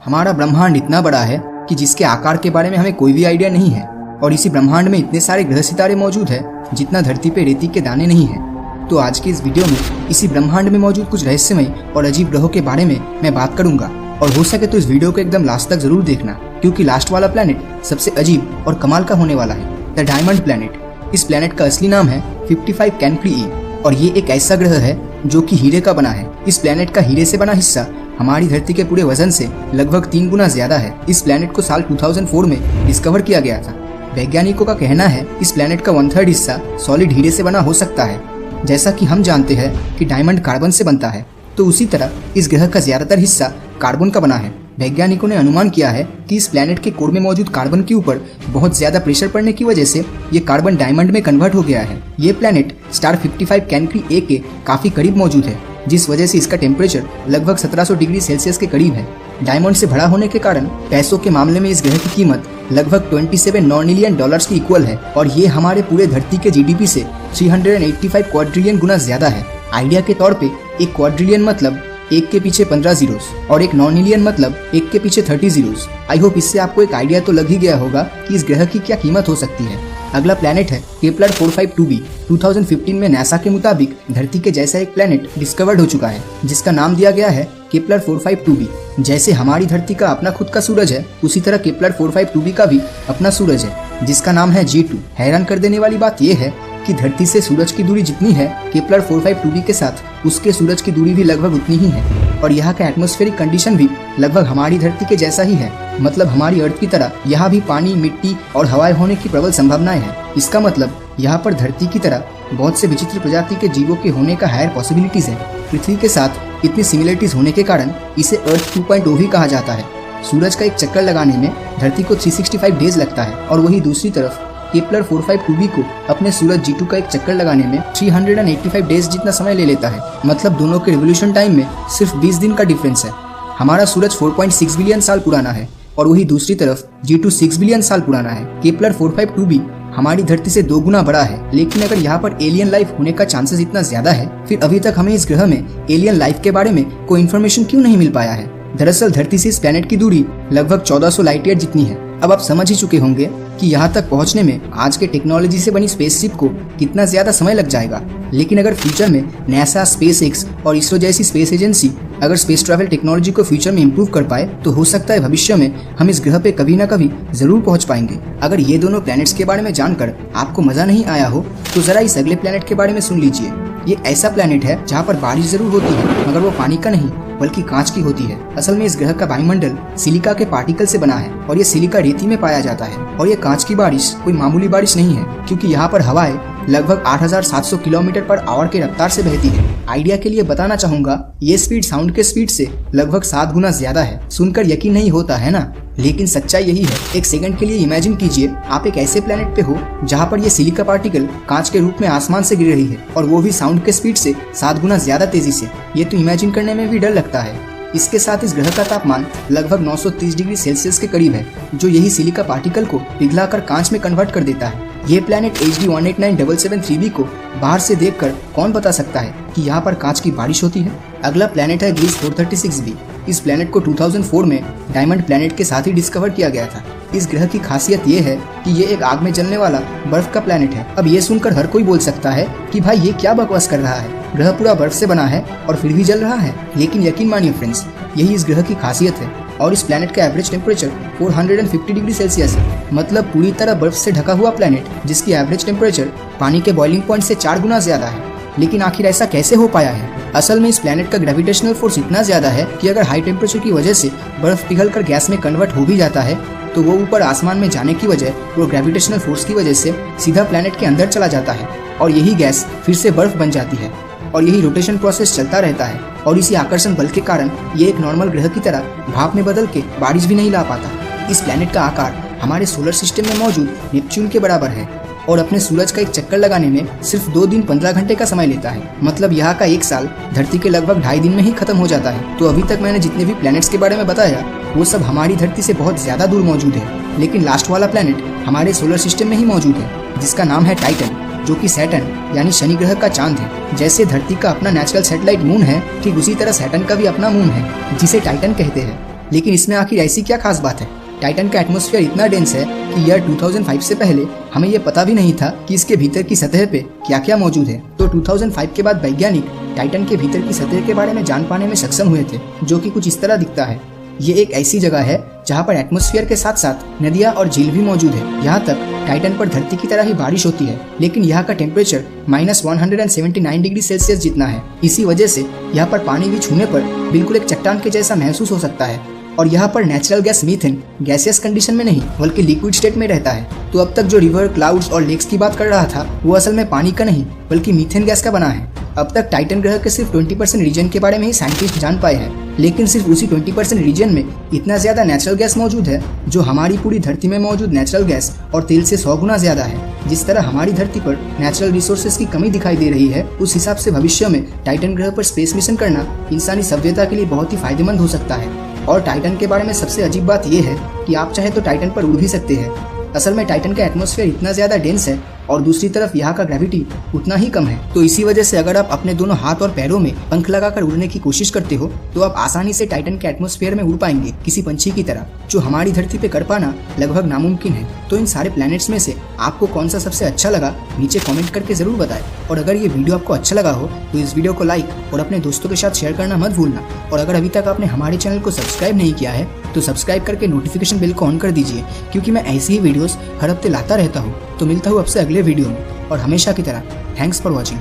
हमारा ब्रह्मांड इतना बड़ा है कि जिसके आकार के बारे में हमें कोई भी आइडिया नहीं है, और इसी ब्रह्मांड में इतने सारे ग्रह सितारे मौजूद है जितना धरती पे रेती के दाने नहीं है। तो आज की इस वीडियो में इसी ब्रह्मांड में मौजूद कुछ रहस्यमय और अजीब ग्रहों के बारे में मैं बात करूंगा, और हो सके तो इस वीडियो को एकदम लास्ट तक जरूर देखना, क्योंकि लास्ट वाला प्लेनेट सबसे अजीब और कमाल का होने वाला है, द डायमंड प्लेनेट। इस प्लेनेट का असली नाम है 55 कैनक्री ई, और ये एक ऐसा ग्रह है जो कि हीरे का बना है। इस प्लेनेट का हीरे से बना हिस्सा हमारी धरती के पूरे वजन से लगभग 3 गुना ज्यादा है। इस प्लेनेट को साल 2004 में डिस्कवर किया गया था। वैज्ञानिकों का कहना है इस प्लेनेट का 1/3 हिस्सा सॉलिड हीरे से बना हो सकता है। जैसा कि हम जानते हैं कि डायमंड कार्बन से बनता है, तो उसी तरह इस ग्रह का ज्यादातर हिस्सा कार्बन का बना है। वैज्ञानिकों ने अनुमान किया है कि इस प्लेनेट के कोर में मौजूद कार्बन के ऊपर बहुत ज्यादा प्रेशर पड़ने की वजह से ये कार्बन डायमंड में कन्वर्ट हो गया है। ये प्लेनेट स्टार 55 कैनक्री ए के काफी करीब मौजूद है, जिस वजह से इसका टेम्परेचर लगभग 1700 डिग्री सेल्सियस के करीब है। डायमंड से भरा होने के कारण पैसों के मामले में इस ग्रह की कीमत लगभग 27 नॉर्निलियन डॉलर्स की इक्वल है, और ये हमारे पूरे धरती के जीडीपी से 385 क्वाड्रिलियन गुना ज्यादा है। आइडिया के तौर पे एक क्वाड्रिलियन मतलब 1 के पीछे 15 जीरोस, और एक नॉर्निलियन मतलब 1 के पीछे 30 जीरोस। आई होप इससे आपको एक आइडिया तो लग ही गया होगा कि इस ग्रह की क्या कीमत हो सकती है। अगला प्लेनेट है केपलर 452b। 2015 में नासा के मुताबिक धरती के जैसा एक प्लेनेट डिस्कवर्ड हो चुका है, जिसका नाम दिया गया है केपलर 452b। जैसे हमारी धरती का अपना खुद का सूरज है, उसी तरह केपलर 452b का भी अपना सूरज है, जिसका नाम है G2। हैरान कर देने वाली बात यह है कि धरती से सूरज की दूरी जितनी है, केपलर 452b के साथ उसके सूरज की दूरी भी लगभग उतनी ही है, और यहाँ का एटमॉस्फेरिक कंडीशन भी लगभग हमारी धरती के जैसा ही है। मतलब हमारी अर्थ की तरह यहाँ भी पानी, मिट्टी और हवाएं होने की प्रबल संभावनाएं हैं। इसका मतलब यहाँ पर धरती की तरह बहुत से विचित्र प्रजाति के जीवों के होने का हायर पॉसिबिलिटीज है। पृथ्वी के साथ इतनी सिमिलरिटीज होने के कारण इसे अर्थ 2.0 भी कहा जाता है। सूरज का एक चक्कर लगाने में धरती को 365 डेज लगता है, और वही दूसरी तरफ केपलर 452b को अपने सूरज G2 का एक चक्कर लगाने में 385 डेज जितना समय ले लेता है। मतलब दोनों के रिवोल्यूशन टाइम में सिर्फ 20 दिन का डिफरेंस है। हमारा सूरज 4.6 बिलियन साल पुराना है, और वही दूसरी तरफ G2 6 बिलियन साल पुराना है। केपलर 452b हमारी धरती से 2 गुना बड़ा है, लेकिन अगर यहाँ पर एलियन लाइफ होने का चांसेस इतना ज्यादा है, फिर अभी तक हमें इस ग्रह में एलियन लाइफ के बारे में कोई इन्फॉर्मेशन क्यों नहीं मिल पाया है। दरअसल धरती से इस प्लेनेट की दूरी लगभग 1400 लाइट ईयर जितनी है। अब आप समझ ही चुके होंगे कि यहाँ तक पहुँचने में आज के टेक्नोलॉजी से बनी स्पेसशिप को कितना ज्यादा समय लग जाएगा। लेकिन अगर फ्यूचर में नासा, स्पेसएक्स और इसरो जैसी स्पेस एजेंसी अगर स्पेस ट्रैवल टेक्नोलॉजी को फ्यूचर में इम्प्रूव कर पाए, तो हो सकता है भविष्य में हम इस ग्रह पे कभी ना कभी जरूर पहुंच पाएंगे। अगर ये दोनों प्लैनेट्स के बारे में जानकर आपको मजा नहीं आया हो, तो जरा इस अगले प्लैनेट के बारे में सुन लीजिए। ये ऐसा प्लैनेट है जहाँ पर बारिश जरूर होती है, मगर वो पानी का नहीं बल्कि कांच की होती है। असल में इस ग्रह का वायुमंडल सिलिका के पार्टिकल से बना है, और ये सिलिका रेती में पाया जाता है। और ये कांच की बारिश कोई मामूली बारिश नहीं है, क्योंकि यहाँ पर हवाएं लगभग 8700 किलोमीटर पर आवर के रफ्तार से बहती है। आइडिया के लिए बताना चाहूंगा, ये स्पीड साउंड के स्पीड से लगभग 7 गुना ज्यादा है। सुनकर यकीन नहीं होता है ना, लेकिन सच्चाई यही है। एक सेकंड के लिए इमेजिन कीजिए आप एक ऐसे प्लेनेट पे हो जहाँ पर ये सिलिका पार्टिकल कांच के रूप में आसमान से गिर रही है, और वो भी साउंड के स्पीड से 7 गुना ज्यादा तेजी से। ये तो इमेजिन करने में भी डर लगता है। इसके साथ इस ग्रह का तापमान लगभग 930 डिग्री सेल्सियस के करीब है, जो यही सिलिका पार्टिकल को पिघलाकर कांच में कन्वर्ट कर देता है। ये प्लेनेट HD 189773b को बाहर से देखकर कौन बता सकता है कि यहाँ पर कांच की बारिश होती है। अगला प्लेनेट है ग्रीस 436b। इस प्लेनेट को 2004 में डायमंड प्लेनेट के साथ ही डिस्कवर किया गया था। इस ग्रह की खासियत ये है कि ये एक आग में जलने वाला बर्फ का प्लेनेट है। अब ये सुनकर हर कोई बोल सकता है कि भाई ये क्या बकवास कर रहा है, ग्रह पूरा बर्फ से बना है और फिर भी जल रहा है। लेकिन यकीन मानिए फ्रेंड्स, यही इस ग्रह की खासियत है। और इस प्लेनेट का एवरेज टेम्परेचर 450 डिग्री सेल्सियस है। मतलब पूरी तरह बर्फ से ढका हुआ प्लेनेट, जिसकी एवरेज टेम्परेचर पानी के बॉइलिंग पॉइंट से 4 गुना ज्यादा है। लेकिन आखिर ऐसा कैसे हो पाया है? असल में इस प्लेनेट का ग्रेविटेशनल फोर्स इतना ज्यादा है कि अगर हाई टेम्परेचर की वजह से बर्फ पिघलकर गैस में कन्वर्ट हो भी जाता है, तो वो ऊपर आसमान में जाने की वजह वो ग्रेविटेशनल फोर्स की वजह से सीधा प्लेनेट के अंदर चला जाता है, और यही गैस फिर से बर्फ बन जाती है, और यही रोटेशन प्रोसेस चलता रहता है। और इसी आकर्षण बल के कारण ये एक नॉर्मल ग्रह की तरह भाप में बदल के बारिश भी नहीं ला पाता। इस प्लेनेट का आकार हमारे सोलर सिस्टम में मौजूद नेपच्यून के बराबर है, और अपने सूरज का एक चक्कर लगाने में सिर्फ 2 दिन 15 घंटे का समय लेता है। मतलब यहाँ का 1 साल धरती के लगभग 2.5 दिन में ही खत्म हो जाता है। तो अभी तक मैंने जितने भी प्लैनेट्स के बारे में बताया, वो सब हमारी धरती से बहुत ज्यादा दूर मौजूद है। लेकिन लास्ट वाला प्लैनेट हमारे सोलर सिस्टम में ही मौजूद है, जिसका नाम है टाइटन, जो कि सैटर्न यानी शनि ग्रह का चांद है। जैसे धरती का अपना नेचुरल सैटेलाइट मून है, ठीक उसी तरह सैटर्न का भी अपना मून है, जिसे टाइटन कहते हैं। लेकिन इसमें आखिर ऐसी क्या खास बात है? टाइटन का एटमॉस्फेयर इतना डेंस है कि ईयर 2005 से पहले हमें यह पता भी नहीं था कि इसके भीतर की सतह पे क्या क्या मौजूद है। तो 2005 के बाद वैज्ञानिक टाइटन के भीतर की सतह के बारे में जान पाने में सक्षम हुए थे, जो कि कुछ इस तरह दिखता है। ये एक ऐसी जगह है जहाँ पर एटमॉस्फेयर के साथ साथ नदियाँ और झील भी मौजूद है। यहाँ तक टाइटन पर धरती की तरह ही बारिश होती है, लेकिन यहाँ का टेम्परेचर -179 डिग्री सेल्सियस जितना है। इसी वजह से यहाँ पर पानी भी छूने पर बिल्कुल एक चट्टान के जैसा महसूस हो सकता है। और यहाँ पर natural gas methane gaseous condition में नहीं बल्कि लिक्विड स्टेट में रहता है। तो अब तक जो रिवर, क्लाउड्स और लेक्स की बात कर रहा था वो असल में पानी का नहीं बल्कि मीथेन गैस का बना है। अब तक टाइटन ग्रह के सिर्फ 20% रीजन के बारे में ही साइंटिस्ट जान पाए हैं, लेकिन सिर्फ उसी 20% रीजन में इतना ज्यादा नेचुरल गैस मौजूद है जो हमारी पूरी धरती में मौजूद नेचुरल गैस और तेल से 100 गुना ज्यादा है। जिस तरह हमारी धरती पर नेचुरल रिसोर्सेज की कमी दिखाई दे रही है, उस हिसाब से भविष्य में टाइटन ग्रह पर स्पेस मिशन करना इंसानी सभ्यता के लिए बहुत ही फायदेमंद हो सकता है। और टाइटन के बारे में सबसे अजीब बात यह है कि आप चाहे तो टाइटन पर उड़ भी सकते हैं। असल में टाइटन का एटमॉस्फेयर इतना ज्यादा डेंस है और दूसरी तरफ यहाँ का ग्रेविटी उतना ही कम है। तो इसी वजह से अगर आप अपने दोनों हाथ और पैरों में पंख लगाकर उड़ने की कोशिश करते हो तो आप आसानी से टाइटन के एटमॉस्फेयर में उड़ पाएंगे, किसी पंछी की तरह, जो हमारी धरती पे कर पाना लगभग नामुमकिन है। तो इन सारे प्लैनेट्स में से आपको कौन सा सबसे अच्छा लगा, नीचे कमेंट करके जरूर बताएं। और अगर ये वीडियो आपको अच्छा लगा हो तो इस वीडियो को लाइक और अपने दोस्तों के साथ शेयर करना मत भूलना। और अगर अभी तक आपने हमारे चैनल को सब्सक्राइब नहीं किया है तो सब्सक्राइब करके नोटिफिकेशन बेल को ऑन कर दीजिए, क्योंकि मैं ऐसी ही वीडियोस हर हफ्ते लाता रहता हूँ। तो मिलता हूँ आपसे अगले वीडियो में, और हमेशा की तरह थैंक्स फॉर वॉचिंग।